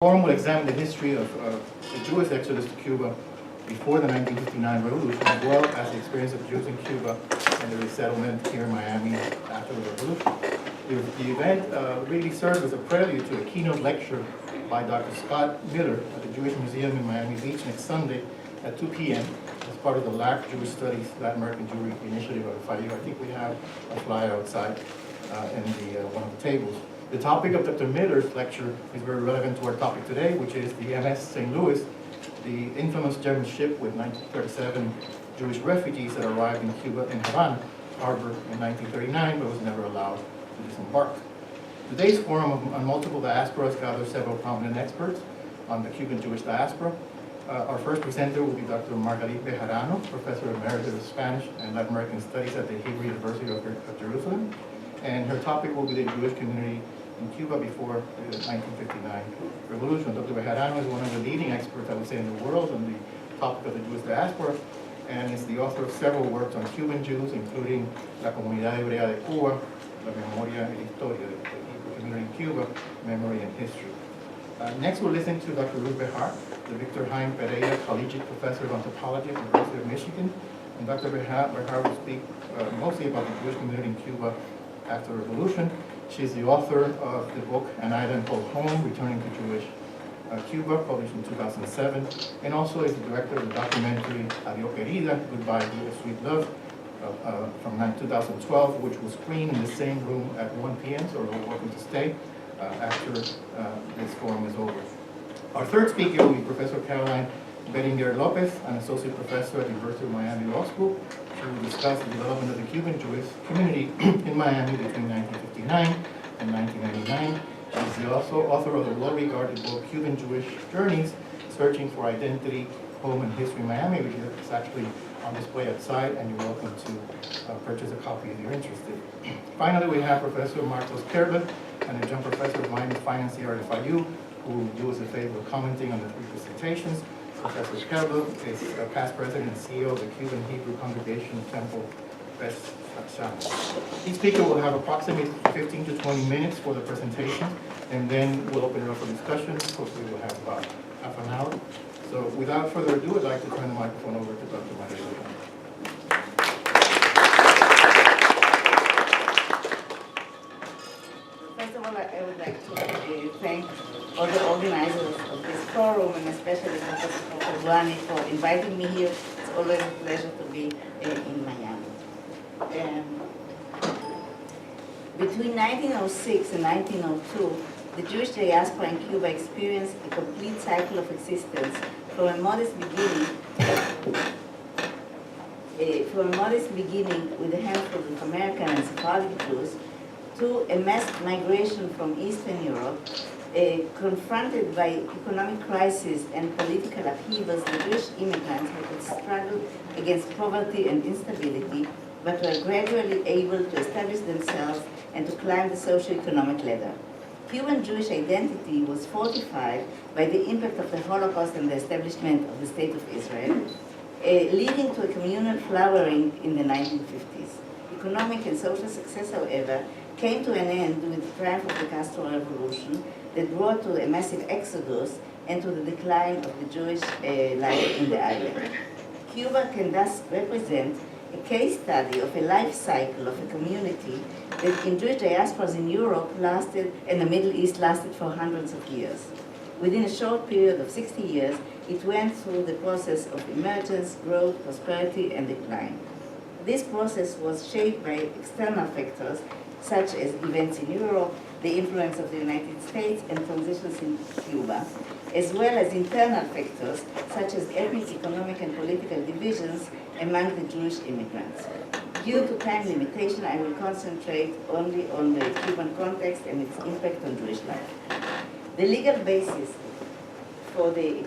forum will examine the history of the Jewish exodus to Cuba before the 1959 revolution, as well as the experience of Jews in Cuba and the resettlement here in Miami after the revolution. The event really served as a prelude to a keynote lecture by Dr. Scott Miller at the Jewish Museum in Miami Beach next Sunday at 2 p.m. as part of the LAC Jewish Studies, Latin American Jewry Initiative of FIU. I think we have a flyer outside in one of the tables. The topic of Dr. Miller's lecture is very relevant to our topic today, which is the MS St. Louis, the infamous German ship with 1937 Jewish refugees that arrived in Cuba in Havana Harbor in 1939, but was never allowed to disembark. Today's forum on multiple diasporas gathers several prominent experts on the Cuban Jewish diaspora. Our first presenter will be Dr. Margarita Bejarano, Professor Emeritus of Spanish and Latin American Studies at the Hebrew University of Jerusalem. And her topic will be the Jewish community in Cuba before the 1959 revolution. Dr. Bejarano is one of the leading experts, I would say, in the world on the topic of the Jewish diaspora, and is the author of several works on Cuban Jews, including La Comunidad Hebrea de Cuba, La Memoria y Historia, the Hebrew community in Cuba, Memory and History. Next, we'll listen to Dr. Ruth Behar, the Victor Haim Pereira Collegiate Professor of Anthropology at the University of Michigan. And Dr. Behar will speak mostly about the Jewish community in Cuba after the revolution. She's the author of the book An Island Called Home, Returning to Jewish Cuba, published in 2007, and also is the director of the documentary Adiós Querida, Goodbye Dear Sweet Love, from 2012, which was screened in the same room at 1 p.m., so you're welcome to stay after this forum is over. Our third speaker will be Professor Caroline Beringer Lopez, an associate professor at the University of Miami Law School. She will discuss the development of the Cuban Jewish community in Miami between 1959 and 1999. She's the also author of the well-regarded book Cuban Jewish Journeys, Searching for Identity, Home and History in Miami, which is actually on display outside, and you're welcome to purchase a copy if you're interested. Finally, we have Professor Marcos Kerber, an adjunct professor of finance here at FIU, who will do us a favor of commenting on the three presentations. Professor Kerber is past president and CEO of the Cuban Hebrew Congregation Temple Best Shabbos. Each speaker will have approximately 15 to 20 minutes for the presentation, and then we'll open it up for discussion. Hopefully we'll have about half an hour. So without further ado, I'd like to turn the microphone over to Dr. Margarita. First of all, I would like to thank all the organizers of this forum, and especially Professor Guani for inviting me here. It's always a pleasure to be in Miami. Between 1906 and 1902, the Jewish diaspora in Cuba experienced a complete cycle of existence from a modest beginning with a handful of American and Sephardic Jews to a mass migration from Eastern Europe. Confronted by economic crisis and political upheavals, the Jewish immigrants had struggled against poverty and instability, but were gradually able to establish themselves and to climb the socio-economic ladder. Cuban Jewish identity was fortified by the impact of the Holocaust and the establishment of the State of Israel, leading to a communal flowering in the 1950s. Economic and social success, however, came to an end with the triumph of the Castro Revolution that brought to a massive exodus and to the decline of the Jewish life in the island. Cuba can thus represent a case study of a life cycle of a community that in Jewish diasporas in Europe lasted, and the Middle East lasted for hundreds of years. Within a short period of 60 years, it went through the process of emergence, growth, prosperity, and decline. This process was shaped by external factors such as events in Europe, the influence of the United States, and transitions in Cuba, as well as internal factors such as ethnic, economic, and political divisions among the Jewish immigrants. Due to time limitation, I will concentrate only on the Cuban context and its impact on Jewish life. The legal basis for the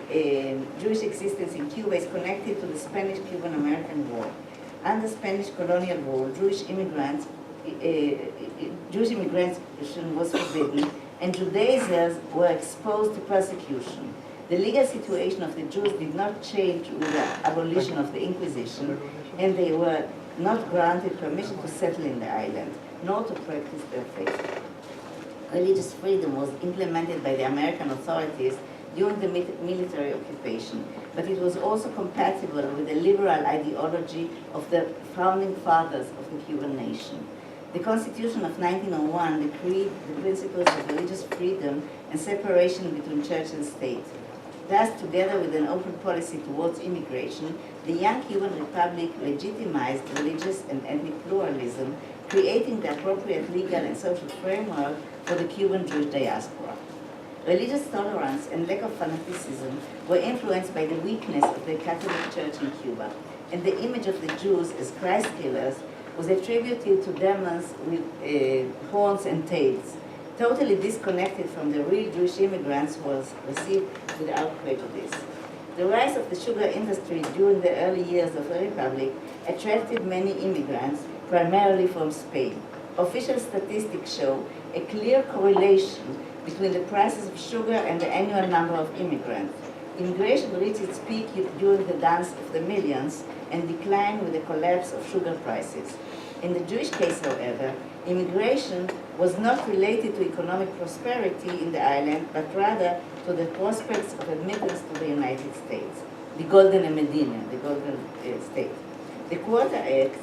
Jewish existence in Cuba is connected to the Spanish-Cuban-American War. Under Spanish colonial rule, Jewish immigration was forbidden, and Judaizers were exposed to persecution. The legal situation of the Jews did not change with the abolition of the Inquisition, and they were not granted permission to settle in the island, nor to practice their faith. religious freedom was implemented by the American authorities during the military occupation, but it was also compatible with the liberal ideology of the founding fathers of the Cuban nation. The Constitution of 1901 decreed the principles of religious freedom and separation between church and state. Thus, together with an open policy towards immigration, the young Cuban Republic legitimized religious and ethnic pluralism, creating the appropriate legal and social framework for the Cuban Jewish diaspora. Religious tolerance and lack of fanaticism were influenced by the weakness of the Catholic Church in Cuba, and the image of the Jews as Christ killers was attributed to demons with horns and tails, totally disconnected from the real Jewish immigrants who was received without prejudice. The rise of the sugar industry during the early years of the Republic attracted many immigrants, primarily from Spain. Official statistics show a clear correlation between the prices of sugar and the annual number of immigrants. Immigration reached its peak during the dance of the millions and declined with the collapse of sugar prices. In the Jewish case, however, immigration was not related to economic prosperity in the island, but rather to the prospects of admittance to the United States, the Golden Medina, the Golden State. The Quota Act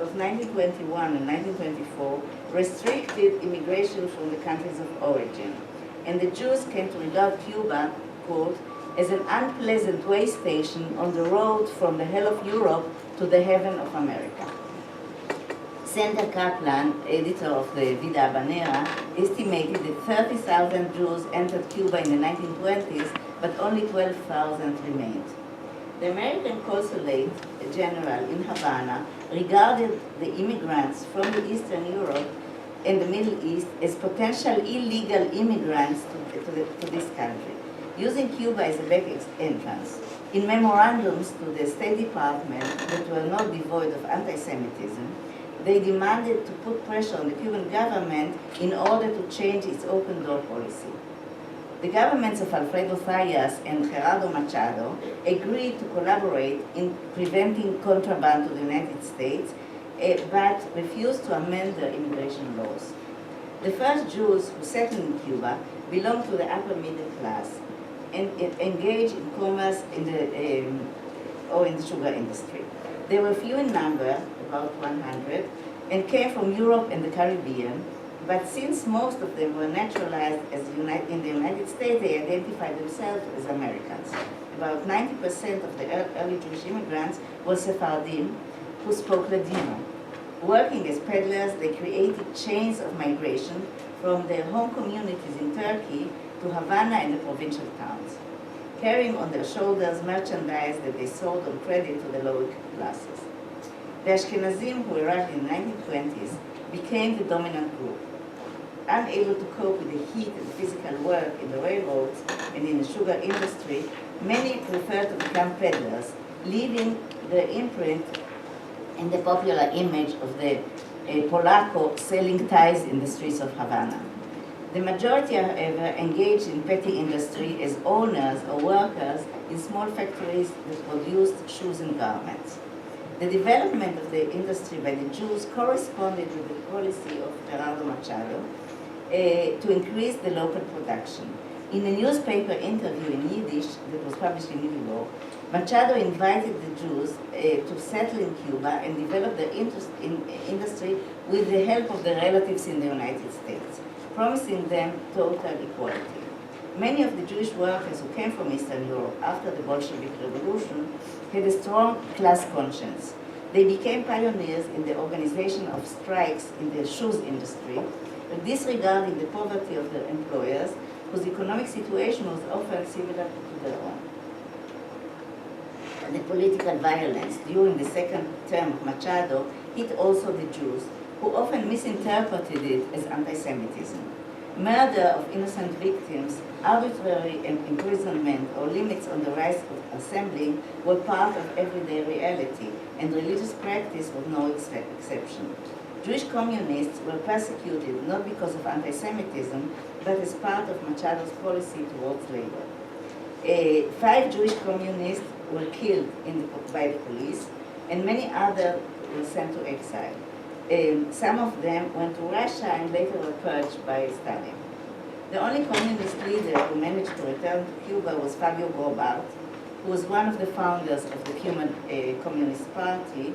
of 1921 and 1924 restricted immigration from the countries of origin, and the Jews came to regard Cuba, quote, as an unpleasant way station on the road from the hell of Europe to the heaven of America. Sandra Kaplan, editor of the Vida Habanera, estimated that 30,000 Jews entered Cuba in the 1920s, but only 12,000 remained. The American Consulate General in Havana regarded the immigrants from the Eastern Europe and the Middle East as potential illegal immigrants to this country, using Cuba as a back entrance. In memorandums to the State Department that were not devoid of anti-Semitism, they demanded to put pressure on the Cuban government in order to change its open door policy. The governments of Alfredo Zayas and Gerardo Machado agreed to collaborate in preventing contraband to the United States, but refused to amend their immigration laws. The first Jews who settled in Cuba belonged to the upper middle class and engaged in commerce in the sugar industry. They were few in number, about 100, and came from Europe and the Caribbean, but since most of them were naturalized in the United States, they identified themselves as Americans. About 90% of the early Jewish immigrants were Sephardim who spoke Ladino. Working as peddlers, they created chains of migration from their home communities in Turkey to Havana and the provincial towns, carrying on their shoulders merchandise that they sold on credit to the lower classes. The Ashkenazim who arrived in the 1920s became the dominant group. Unable to cope with the heat and physical work in the railroads and in the sugar industry, many preferred to become peddlers, leaving their imprint in the popular image of the Polaco selling ties in the streets of Havana. The majority, however, engaged in petty industry as owners or workers in small factories that produced shoes and garments. The development of the industry by the Jews corresponded with the policy of Gerardo Machado to increase the local production. In a newspaper interview in Yiddish that was published in New York, Machado invited the Jews to settle in Cuba and develop their interest in industry with the help of their relatives in the United States, promising them total equality. Many of the Jewish workers who came from Eastern Europe after the Bolshevik Revolution had a strong class conscience. They became pioneers in the organization of strikes in the shoes industry, disregarding the poverty of their employers, whose economic situation was often similar to their own. The political violence during the second term of Machado hit also the Jews, who often misinterpreted it as anti-Semitism. Murder of innocent victims, arbitrary imprisonment, or limits on the rights of assembling were part of everyday reality, and religious practice was no exception. Jewish communists were persecuted not because of anti-Semitism, but as part of Machado's policy towards labor. 5 Jewish communists were killed by the police, and many others were sent to exile. Some of them went to Russia and later were purged by Stalin. The only communist leader who managed to return to Cuba was Fabio Gobart, who was one of the founders of the Cuban Communist Party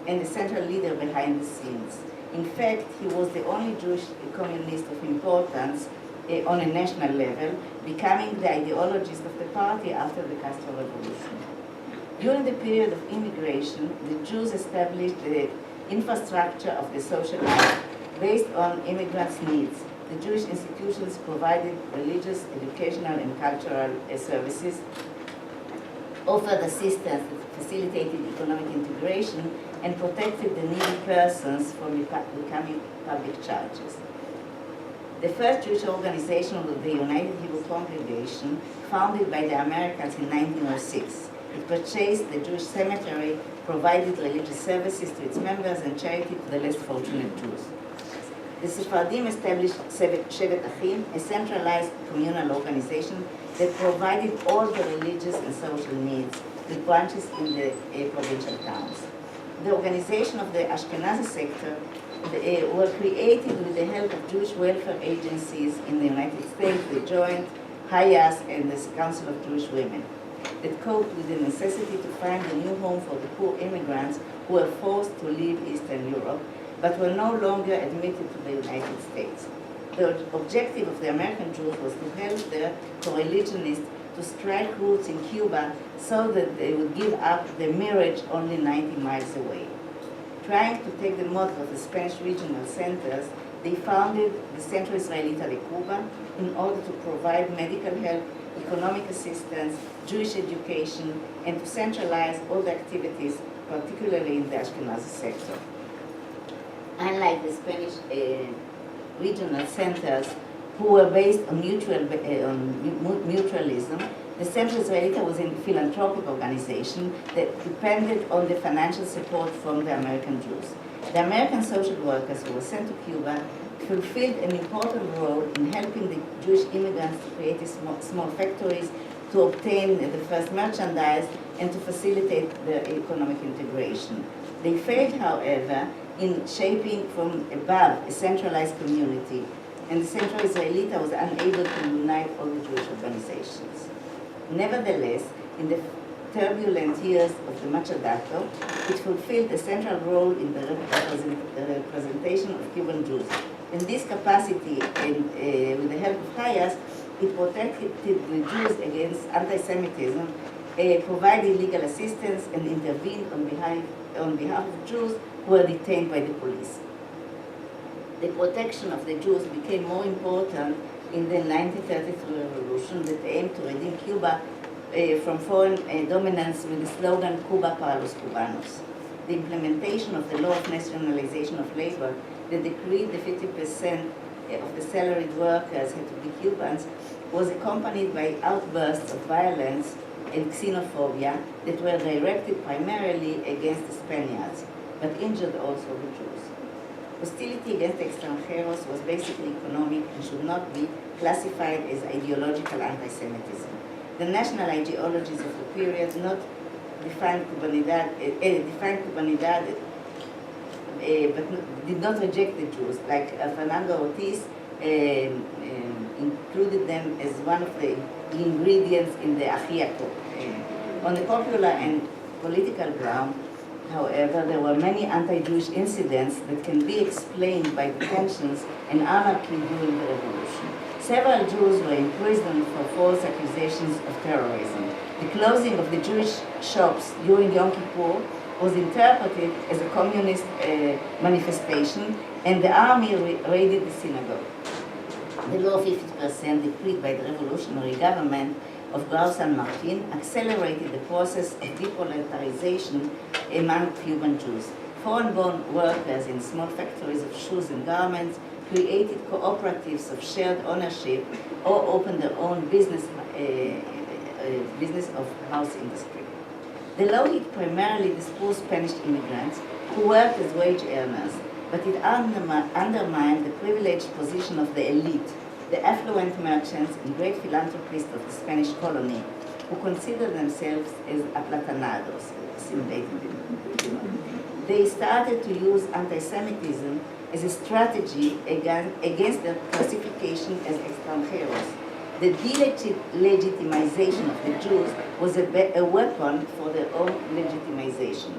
and the central leader behind the scenes. In fact, he was the only Jewish communist of importance on a national level, becoming the ideologist of the party after the Castro Revolution. During the period of immigration, the Jews established the infrastructure of the social life based on immigrants' needs. The Jewish institutions provided religious, educational, and cultural services, offered assistance that facilitated economic integration, and protected the needy persons from becoming public charges. The first Jewish organization was the United Hebrew Congregation, founded by the Americans in 1906. It purchased the Jewish cemetery, provided religious services to its members, and charity to the less fortunate Jews. The Sephardim established Shevet Achim, a centralized communal organization that provided all the religious and social needs, with branches in the provincial towns. The organization of the Ashkenazi sector were created with the help of Jewish welfare agencies in the United States, the Joint, HIAS, and the Council of Jewish Women, that coped with the necessity to find a new home for the poor immigrants who were forced to leave Eastern Europe, but were no longer admitted to the United States. The objective of the American Jews was to help their co-religionists to strike roots in Cuba so that they would give up the mirage only 90 miles away. Trying to take the model of the Spanish regional centers, they founded the Centro Israelita de Cuba in order to provide medical help, economic assistance, Jewish education, and to centralize all the activities, particularly in the Ashkenazi sector. Unlike the Spanish regional centers, who were based on mutualism, the Centro Israelita was a philanthropic organization that depended on the financial support from the American Jews. The American social workers who were sent to Cuba fulfilled an important role in helping the Jewish immigrants to create small factories, to obtain the first merchandise, and to facilitate their economic integration. They failed, however, in shaping from above a centralized community, and the Centro Israelita was unable to unite all the Jewish organizations. Nevertheless, in the turbulent years of the Machadato, it fulfilled a central role in the representation of Cuban Jews. In this capacity, and with the help of HIAS, it protected the Jews against anti-Semitism, provided legal assistance, and intervened on behalf of Jews who were detained by the police. The protection of the Jews became more important in the 1933 revolution that aimed to redeem Cuba from foreign dominance with the slogan Cuba para los Cubanos. The implementation of the law of nationalization of labor that decreed the 50% of the salaried workers had to be Cubans was accompanied by outbursts of violence and xenophobia that were directed primarily against the Spaniards, but injured also the Jews. Hostility against extranjeros was basically economic and should not be classified as ideological anti-Semitism. The national ideologies of the period not defined Cubanidad, but did not reject the Jews, like Fernando Ortiz included them as one of the ingredients in the Ajiaco. On the popular and political ground, however, there were many anti-Jewish incidents that can be explained by tensions and anarchy during the revolution. Several Jews were imprisoned for false accusations of terrorism. The closing of the Jewish shops during Yom Kippur was interpreted as a communist manifestation, and the army raided the synagogue. The law 50% decreed by the revolutionary government of Grau San Martin accelerated the process of deproletarialization among Cuban Jews. Foreign-born workers in small factories of shoes and garments created cooperatives of shared ownership or opened their own business of house industry. The law hit primarily the poor Spanish immigrants who worked as wage earners, but it undermined the privileged position of the elite, the affluent merchants and great philanthropists of the Spanish colony, who considered themselves as aplatanados, assimilated. They started to use anti-Semitism as a strategy against their classification as extranjeros. The delegitimization of the Jews was a weapon for their own legitimization.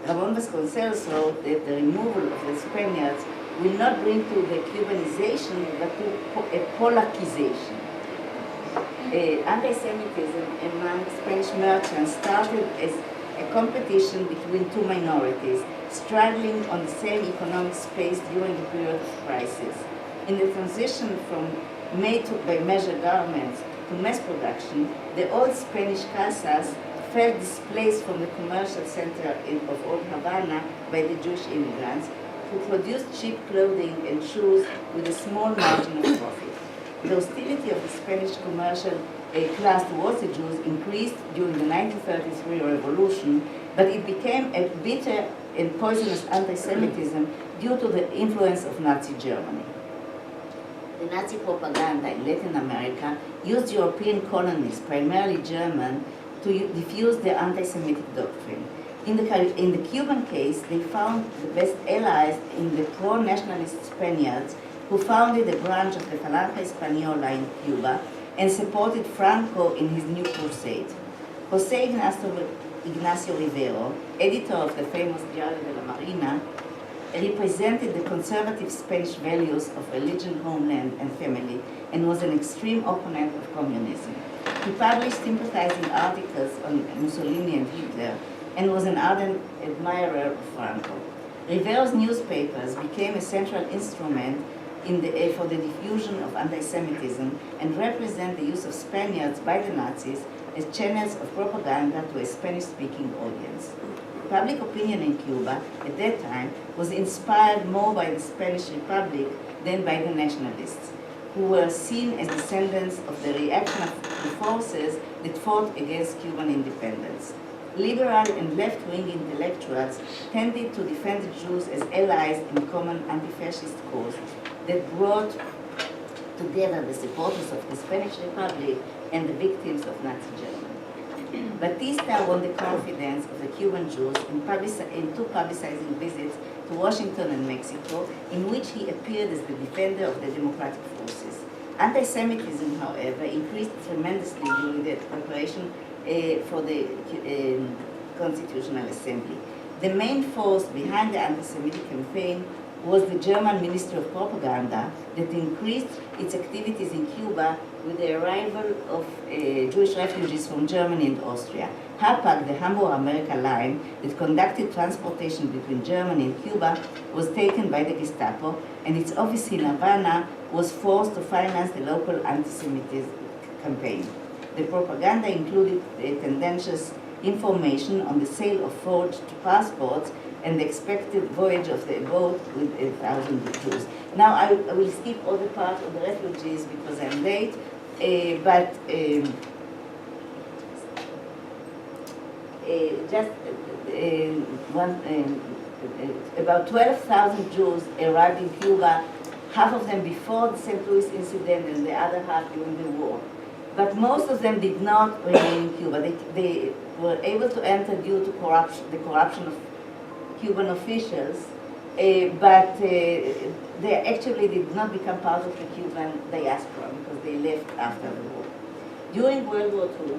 Ramon Vasconcelos wrote that the removal of the Spaniards will not bring to the Cubanization, but to a Polakization. Anti-Semitism among Spanish merchants started as a competition between two minorities, struggling on the same economic space during the period of crisis. In the transition from made-by-measure garments to mass production, the old Spanish casas felt displaced from the commercial center of Old Havana by the Jewish immigrants, who produced cheap clothing and shoes with a small margin of profit. The hostility of the Spanish commercial class towards the Jews increased during the 1933 revolution, but it became a bitter and poisonous anti-Semitism due to the influence of Nazi Germany. The Nazi propaganda in Latin America used European colonies, primarily German, to diffuse their anti-Semitic doctrine. In the Cuban case, they found the best allies in the pro-nationalist Spaniards who founded a branch of the Falange Española in Cuba and supported Franco in his new crusade. José Ignacio Rivero, editor of the famous Diario de la Marina, represented the conservative Spanish values of religion, homeland, and family, and was an extreme opponent of communism. He published sympathizing articles on Mussolini and Hitler, and was an ardent admirer of Franco. Rivero's newspapers became a central instrument for the diffusion of anti-Semitism and represent the use of Spaniards by the Nazis as channels of propaganda to a Spanish-speaking audience. Public opinion in Cuba at that time was inspired more by the Spanish Republic than by the nationalists, who were seen as descendants of the reactionary forces that fought against Cuban independence. Liberal and left-wing intellectuals tended to defend the Jews as allies in a common anti-fascist cause that brought together the supporters of the Spanish Republic and the victims of Nazi Germany. Batista won the confidence of the Cuban Jews in two publicizing visits to Washington and Mexico, in which he appeared as the defender of the democratic forces. Anti-Semitism, however, increased tremendously during the preparation for the Constitutional Assembly. The main force behind the anti-Semitic campaign was the German Ministry of Propaganda that increased its activities in Cuba with the arrival of Jewish refugees from Germany and Austria. HAPAC, the Hamburg-America line that conducted transportation between Germany and Cuba, was taken by the Gestapo, and its office in Havana was forced to finance the local anti-Semitism campaign. The propaganda included tendentious information on the sale of forged passports and the expected voyage of the boat with 1,000 Jews. Now I will skip all the part of the refugees because I'm late, about 12,000 Jews arrived in Cuba, half of them before the St. Louis incident and the other half during the war. But most of them did not remain in Cuba. They were able to enter due to the corruption of Cuban officials, but they actually did not become part of the Cuban diaspora because they left after the war. During World War II,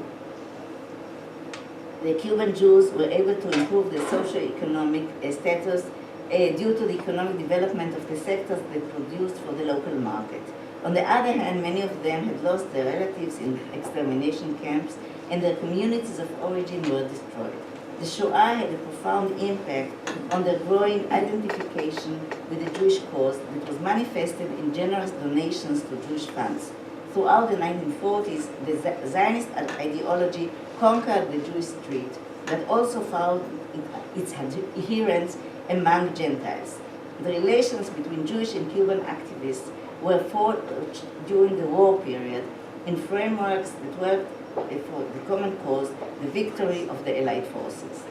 the Cuban Jews were able to improve their socio-economic status due to the economic development of the sectors they produced for the local market. On the other hand, many of them had lost their relatives in extermination camps, and their communities of origin were destroyed. The Shoah had a profound impact on their growing identification with the Jewish cause that was manifested in generous donations to Jewish funds. Throughout the 1940s, the Zionist ideology conquered the Jewish street, but also found its adherents among Gentiles. The relations between Jewish and Cuban activists were forged during the war period in frameworks that worked for the common cause, the victory of the Allied forces.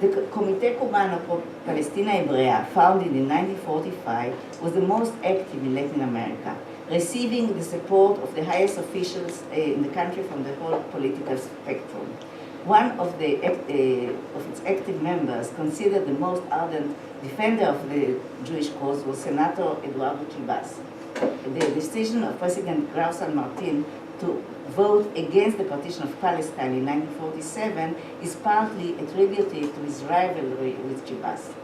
The Comité Cubano por Palestina Hebrea, founded in 1945, was the most active in Latin America, receiving the support of the highest officials in the country from the whole political spectrum. One of its active members, considered the most ardent defender of the Jewish cause, was Senator Eduardo Chibas. The decision of President Grau San Martin to vote against the partition of Palestine in 1947 is partly attributed to his rivalry with Chibas.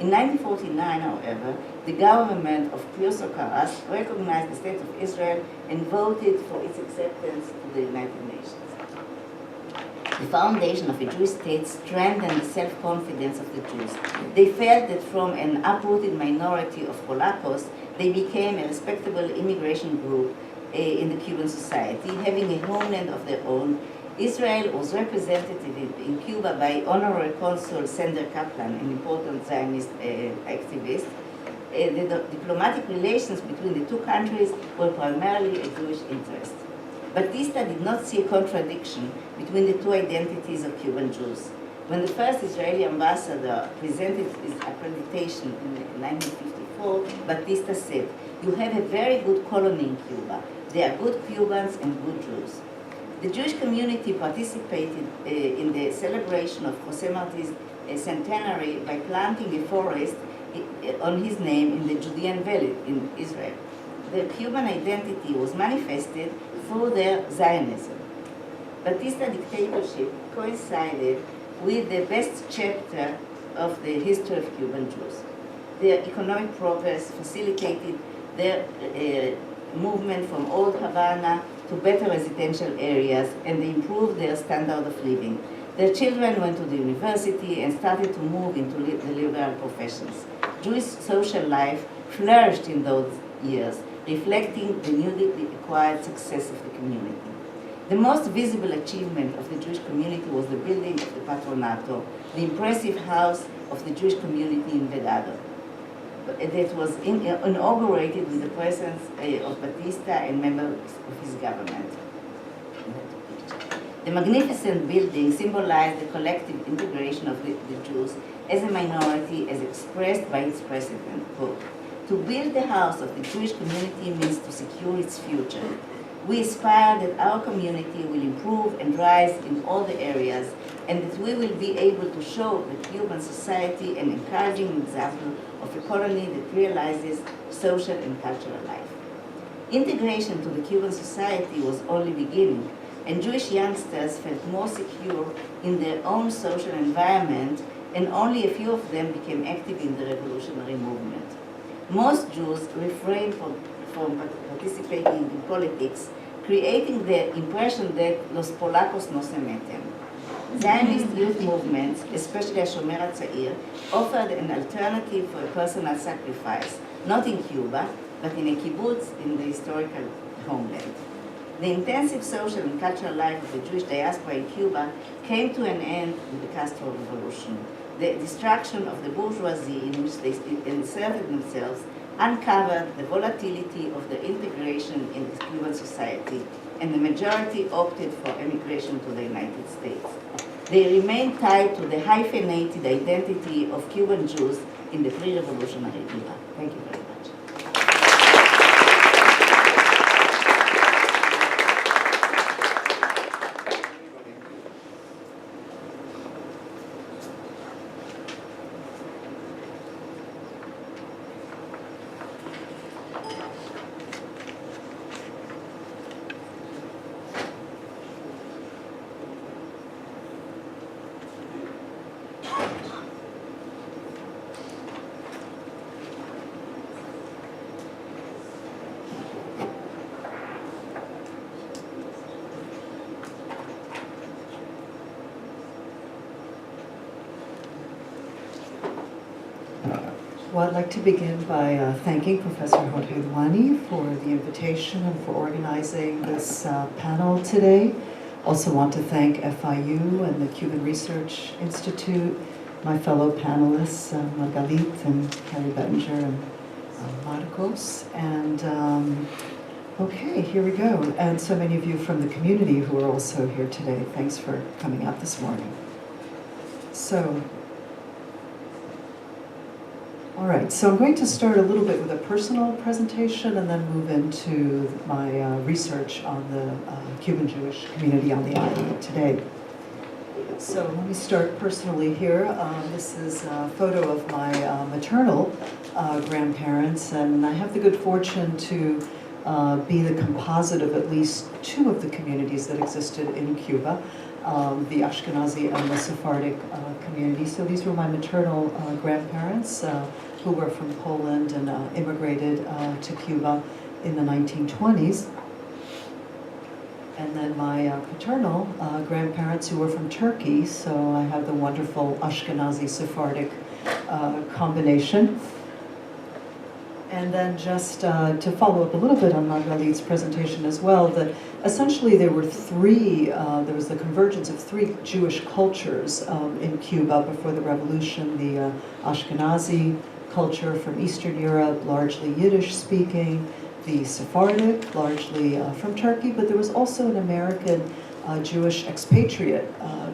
In 1949, however, the government of Pius Ocaras recognized the State of Israel and voted for its acceptance to the United Nations. The foundation of a Jewish state strengthened the self-confidence of the Jews. They felt that from an uprooted minority of Polacos, they became a respectable immigration group in the Cuban society, having a homeland of their own. Israel was represented in Cuba by Honorary Consul Sender Kaplan, an important Zionist activist. The diplomatic relations between the two countries were primarily a Jewish interest. Batista did not see a contradiction between the two identities of Cuban Jews. When the first Israeli ambassador presented his accreditation in 1954, Batista said, "You have a very good colony in Cuba. They are good Cubans and good Jews." The Jewish community participated in the celebration of Jose Marti's centenary by planting a forest on his name in the Judean Valley in Israel. The Cuban identity was manifested through their Zionism. Batista dictatorship coincided with the best chapter of the history of Cuban Jews. Their economic progress facilitated their movement from old Havana to better residential areas, and they improved their standard of living. Their children went to the university and started to move into the liberal professions. Jewish social life flourished in those years, reflecting the newly acquired success of the community. The most visible achievement of the Jewish community was the building of the Patronato, the impressive house of the Jewish community in Vedado. That was inaugurated with the presence of Batista and members of his government. The magnificent building symbolized the collective integration of the Jews as a minority as expressed by its president. Quote, "To build the house of the Jewish community means to secure its future. We aspire that our community will improve and rise in all the areas, and that we will be able to show the Cuban society an encouraging example of a colony that realizes social and cultural life." Integration to the Cuban society was only beginning, and Jewish youngsters felt more secure in their own social environment, and only a few of them became active in the revolutionary movement. Most Jews refrained from participating in politics, creating the impression that los polacos no se meten. Zionist youth movements, especially Shomer HaTzair, offered an alternative for a personal sacrifice, not in Cuba, but in a kibbutz in the historical homeland. The intensive social and cultural life of the Jewish diaspora in Cuba came to an end with the Castro Revolution. The destruction of the bourgeoisie in which they inserted themselves uncovered the volatility of their integration in the Cuban society, and the majority opted for emigration to the United States. They remained tied to the hyphenated identity of Cuban Jews in the pre-revolutionary era. Thank you very much. Well, I'd like to begin by thanking Professor Jorge Duani for the invitation and for organizing this panel today. Also want to thank FIU and the Cuban Research Institute, my fellow panelists, Margalit and Carrie Bettinger and Marcos. And okay, here we go. And so many of you from the community who are also here today. Thanks for coming out this morning. So, all right, so I'm going to start a little bit with a personal presentation and then move into my research on the Cuban Jewish community on the island today. So let me start personally here. This is a photo of my maternal grandparents, and I have the good fortune to be the composite of at least two of the communities that existed in Cuba, the Ashkenazi and the Sephardic community. So these were my maternal grandparents who were from Poland and immigrated to Cuba in the 1920s. And then my paternal grandparents who were from Turkey, so I have the wonderful Ashkenazi Sephardic combination. And then just to follow up a little bit on Margalit's presentation as well, that essentially there were there was the convergence of three Jewish cultures in Cuba before the revolution, the Ashkenazi culture from Eastern Europe, largely Yiddish speaking, the Sephardic, largely from Turkey, but there was also an American Jewish expatriate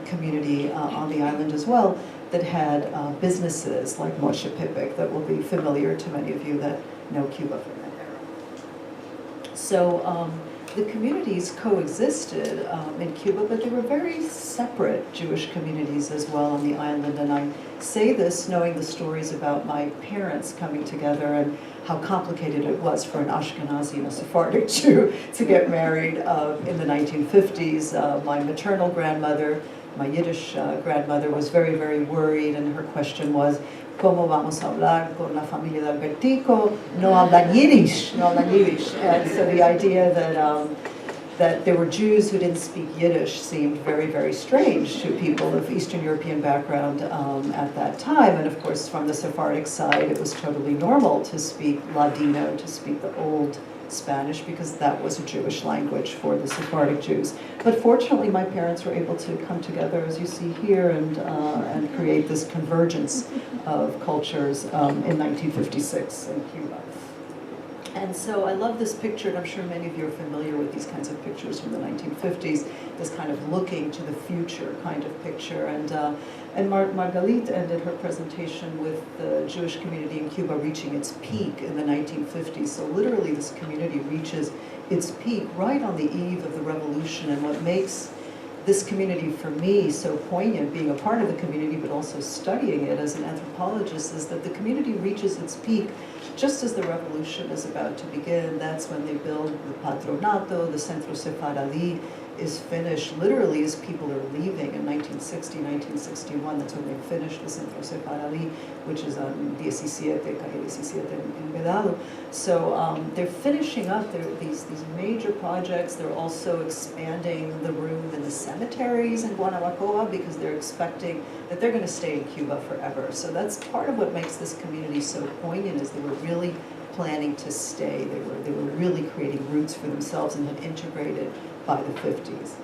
community on the island as well that had businesses like Moshe Pipik that will be familiar to many of you that know Cuba from that era. So the communities coexisted in Cuba, but they were very separate Jewish communities as well on the island. And I say this knowing the stories about my parents coming together and how complicated it was for an Ashkenazi and a Sephardic Jew to get married in the 1950s. My maternal grandmother, my Yiddish grandmother, was very, very worried, and her question was, ¿Cómo vamos a hablar con la familia de Albertico? No hablan Yiddish, no hablan Yiddish. And so the idea that there were Jews who didn't speak Yiddish seemed very, very strange to people of Eastern European background at that time. And of course, from the Sephardic side, it was totally normal to speak Ladino, to speak the old Spanish, because that was a Jewish language for the Sephardic Jews. But fortunately, my parents were able to come together, as you see here, and create this convergence of cultures in 1956 in Cuba. And so I love this picture, and I'm sure many of you are familiar with these kinds of pictures from the 1950s, this kind of looking to the future kind of picture. And Margalit ended her presentation with the Jewish community in Cuba reaching its peak in the 1950s. So literally this community reaches its peak right on the eve of the revolution. And what makes this community for me so poignant, being a part of the community but also studying it as an anthropologist, is that the community reaches its peak just as the revolution is about to begin. That's when they build the Patronato, the Centro Sefaradi is finished literally as people are leaving in 1960, 1961. That's when they finished the Centro Sefaradi, which is on 17, calle 17 in Vedado. So they're finishing up these major projects. They're also expanding the room in the cemeteries in Guanabacoa because they're expecting that they're going to stay in Cuba forever. So that's part of what makes this community so poignant, is they were really planning to stay. They were really creating roots for themselves and had integrated by the 50s.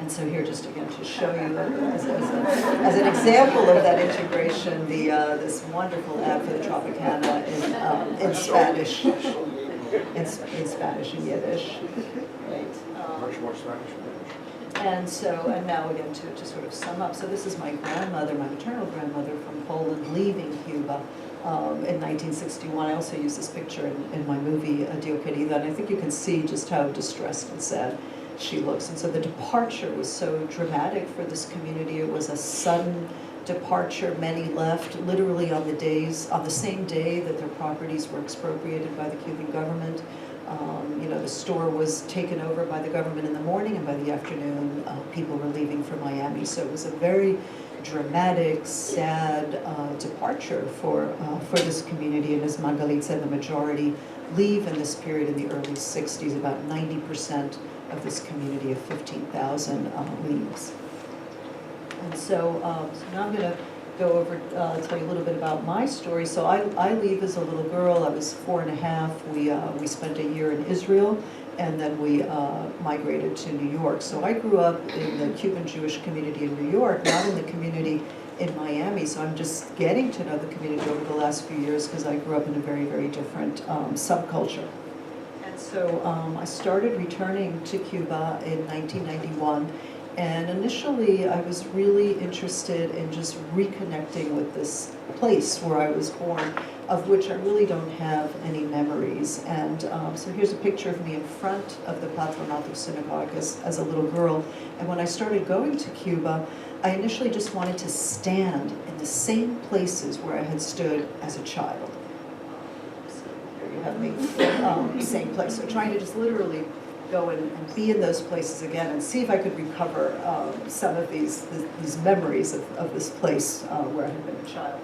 And so here, just again to show you as an example of that integration, this wonderful ad for the Tropicana in Spanish, in Spanish and Yiddish. Right. Much more Spanish. And now again to sort of sum up. So this is my grandmother, my maternal grandmother from Poland, leaving Cuba in 1961. I also use this picture in my movie Dio Querida, and I think you can see just how distressed and sad she looks. And so the departure was so dramatic for this community. It was a sudden departure. Many left literally on the same day that their properties were expropriated by the Cuban government. The store was taken over by the government in the morning, and by the afternoon, people were leaving for Miami. So it was a very dramatic, sad departure for this community. And as Margalit said, the majority leave in this period in the early 60s. About 90% of this community of 15,000 leaves. And so now I'm going to go over, tell you a little bit about my story. So I leave as a little girl. I was 4.5. We spent a year in Israel, and then we migrated to New York. So I grew up in the Cuban Jewish community in New York, not in the community in Miami. So I'm just getting to know the community over the last few years because I grew up in a very, very different subculture. And so I started returning to Cuba in 1991. And initially, I was really interested in just reconnecting with this place where I was born, of which I really don't have any memories. And so here's a picture of me in front of the Patronato Synagogue as a little girl. And when I started going to Cuba, I initially just wanted to stand in the same places where I had stood as a child. So here you have me, same place. So trying to just literally go and be in those places again and see if I could recover some of these memories of this place where I had been a child.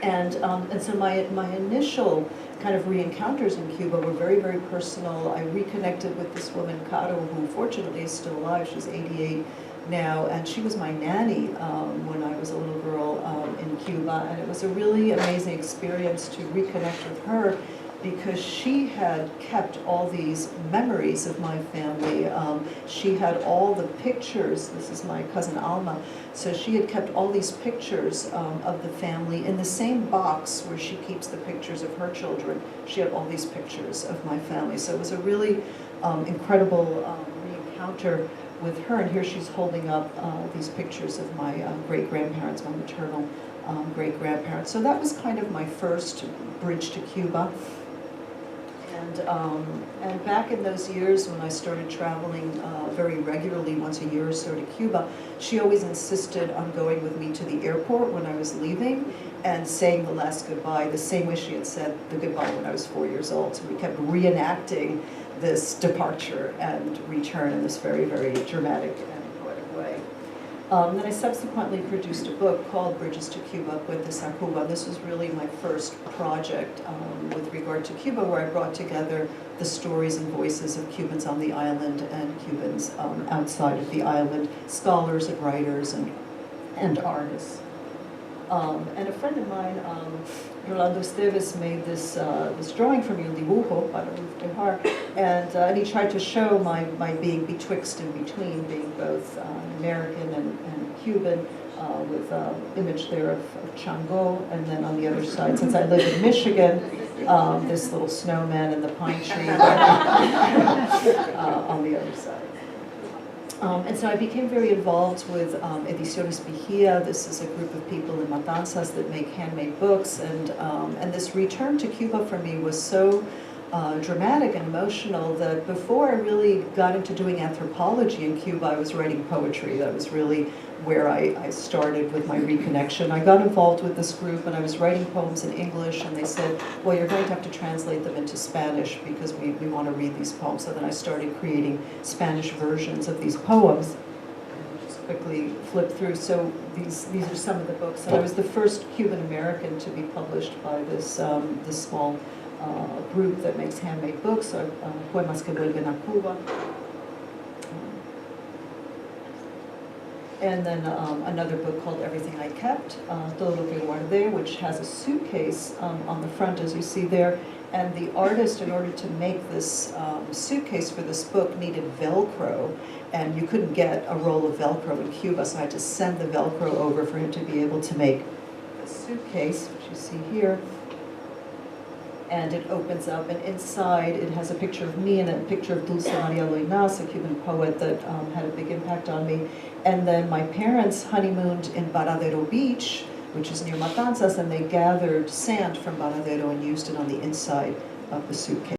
And so my initial kind of re-encounters in Cuba were very, very personal. I reconnected with this woman, Caro, who fortunately is still alive. She's 88 now, and she was my nanny when I was a little girl in Cuba. And it was a really amazing experience to reconnect with her, because she had kept all these memories of my family. She had all the pictures. This is my cousin Alma. So she had kept all these pictures of the family in the same box where she keeps the pictures of her children. She had all these pictures of my family. So it was a really incredible re-encounter with her. And here she's holding up these pictures of my great-grandparents, my maternal great-grandparents. So that was kind of my first bridge to Cuba. And back in those years when I started traveling very regularly, once a year or so, to Cuba, she always insisted on going with me to the airport when I was leaving and saying the last goodbye the same way she had said the goodbye when I was 4 years old. So we kept reenacting this departure and return in this very, very dramatic and poetic way. Then I subsequently produced a book called Bridges to Cuba, Puentes a Cuba. This was really my first project with regard to Cuba, where I brought together the stories and voices of Cubans on the island and Cubans outside of the island, scholars and writers and artists. And a friend of mine, Rolando Esteves, made this drawing for me, un dibujo para reflejar, and he tried to show my being betwixt and between, being both American and Cuban, with an image there of Chango, and then on the other side, since I live in Michigan, this little snowman and the pine tree on the other side. And so I became very involved with Ediciones Vigía. This is a group of people in Matanzas that make handmade books, and this return to Cuba for me was so dramatic and emotional that before I really got into doing anthropology in Cuba, I was writing poetry. That was really where I started with my reconnection. I got involved with this group and I was writing poems in English, and they said, well, you're going to have to translate them into Spanish because we want to read these poems. So then I started creating Spanish versions of these poems. Just quickly flip through. So these are some of the books. And I was the first Cuban American to be published by this small group that makes handmade books, Poemas que vuelven a Cuba. And then another book called Everything I Kept, Todo lo que guardé, which has a suitcase on the front, as you see there. And the artist, in order to make this suitcase for this book, needed Velcro. And you couldn't get a roll of Velcro in Cuba, so I had to send the Velcro over for him to be able to make the suitcase, which you see here. And it opens up, and inside it has a picture of me and a picture of Dulce Maria Loinas, a Cuban poet that had a big impact on me. And then my parents honeymooned in Varadero Beach, which is near Matanzas, and they gathered sand from Varadero and used it on the inside of the suitcase.